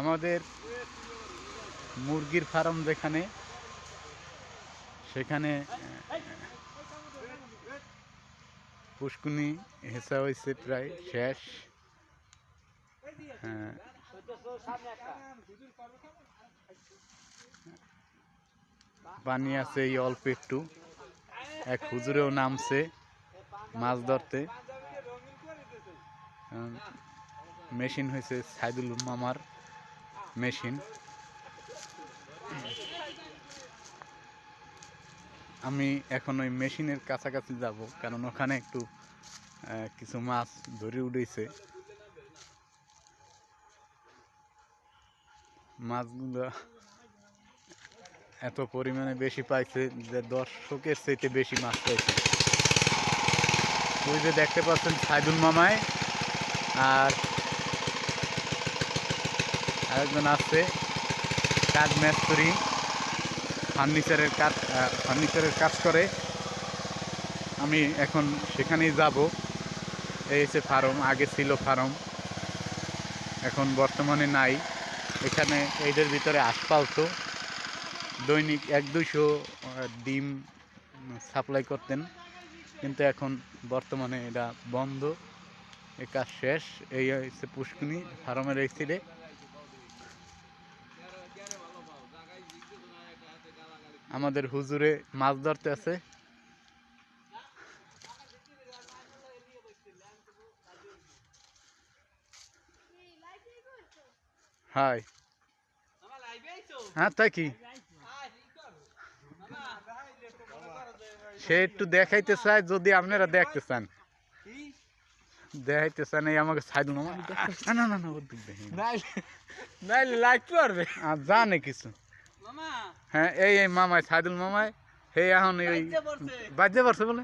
আমাদের মুরগির ফার্ম যেখানে সেখানে পুষ্কুনি হেসা হয়েছে প্রায় শেষ। পানি আছে এই অল্প একটু। এক হুজুরেও নামছে মাছ ধরতে। মেশিন হয়েছে সাইদুল মামার মেশিন। আমি এখন ওই মেশিনের কাছাকাছি যাব, কারণ ওখানে একটু কিছু মাছ ধরে উঠেছে। মাছগুলো এত পরিমাণে বেশি পাইছে যে দর্শকের চাইতে বেশি মাছ পাইছে। ওই যে দেখতে পাচ্ছেন সাইদুল মামায়, আর আরেকজন আছে কাজ মিস্ত্রি, ফার্নিচারের কাজ করে। আমি এখন সেখানেই যাব। এই হচ্ছে ফার্ম, আগে ছিল ফার্ম, এখন বর্তমানে নাই। এখানে এইদের ভিতরে আসফালতো দৈনিক 1-200 ডিম সাপ্লাই করতেন, কিন্তু এখন বর্তমানে এটা বন্ধ, এ কাজ শেষ। এই হচ্ছে পুষ্কুনি ফার্মের এই সাইডে। আমাদের হুজুরে মাছ ধরতে আছে। হাই, হ্যাঁ তাই কি সে একটু দেখাইতে চায়, যদি আপনারা দেখতে চান দেখাইতে চান। এই আমাকে সাইদুল মামা না না না ওর দিক দেখে আর জানে কিছু। হ্যাঁ এই এই মামায় সাইদুল মামায় হে এখন ওই বাজে পড়ছে বলে।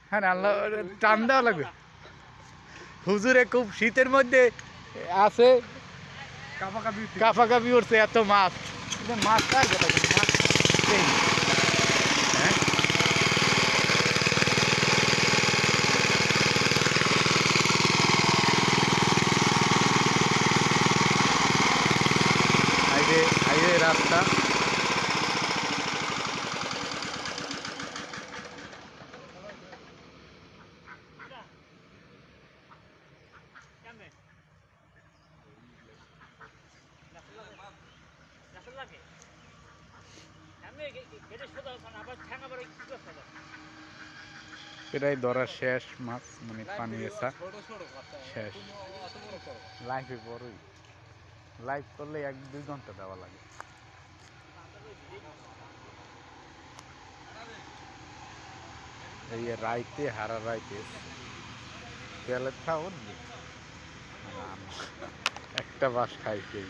হ্যাঁ আল্লাহ টান দেওয়া লাগবে। হুজুরে খুব শীতের মধ্যে আছে, কাফাকাফি উঠছে, এত মাছ। মাছ কার কথা, মাছ হ্যাঁ হাইওয়ে রাস্তা। প্রায় ধরা শেষ মাছ, মানে পানি এসা শেষ। লাইফে বড়ই লাইভ করলে 1-2 ঘন্টা দেওয়া লাগে। এই রাইতে হারা রাইতে তেলের খাও একটা বাস খাইছে।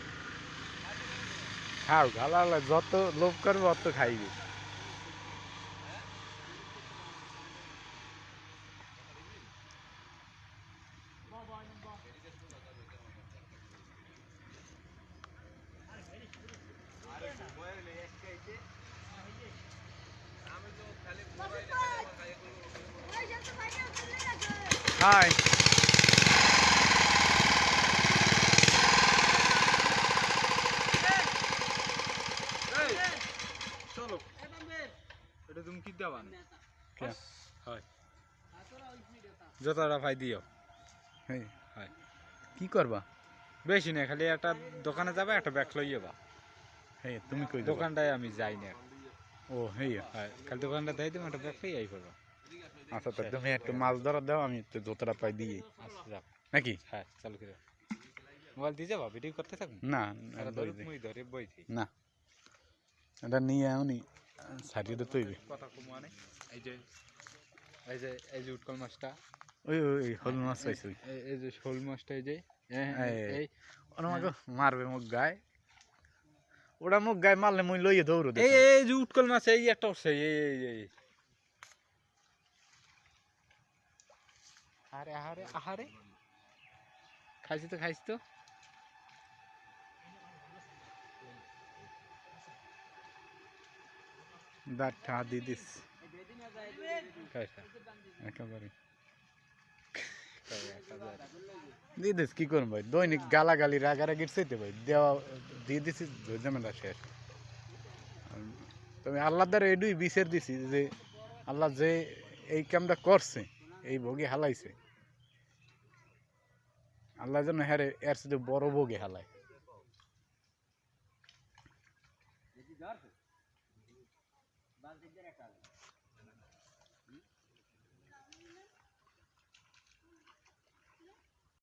খাও গালা যত লোভ করবে অত খাইবে। হাই চলো এটা তুমি কি দেবা না হয় যতটা ভাই দিও। হ্যাঁ হয় কি করবা? বেশি না, খালি একটা দোকানে যাবে, একটা ব্যাগ লইয়ে বা। হ্যাঁ তুমি কই দোকানটায় আমি যাই না। ও হ্যাঁ হয় খালি দোকানটা দেয়, তুমি একটা ব্যাগ লইয়ে আই করবা। আচ্ছা তো তুমি একটু মাছ ধরা দাও, আমি একটু যতটা পাই দিই আচ্ছা যাও নাকি। হ্যাঁ চালু করে মোবাইল দিয়ে যাবা, ভিডিও করতে থাকুন না ধরুক মুই ধরে বইছি না এটা নিয়ে এমনি সারিয়ে তৈরি কথা কম মানে। এই যে এই যে এই যে উৎকল মাছটা, ওই ওই হল মাছ পাইছি। এই যে শোল মাছটা, এই যে এই আমাকে মারবে মুখ গায়ে, ওটা মুখ গায়ে মারলে মুই লইয়ে দৌড়ো। এই এই যে উৎকল মাছ, এই একটা উঠছে, এই আরে আহারে আহারে খাইছি তো খাইছি তো। দাঁড়া দিয়ে দিস একেবারে। দিয়ে দিস কি করুন ভাই, দৈনিক গালাগালি রাগারাগির চাইতে ভাই দেওয়া দিয়ে দিছি, ঝামেলা শেষ। তবে আল্লাহ দ্বারা এটুই বিচার দিছি যে আল্লাহ যে এই কামটা করছে, এই ভোগে হালাইছে, আল্লাহ যেন হ্যাঁ এর সাথে বড় ভোগে হালায়।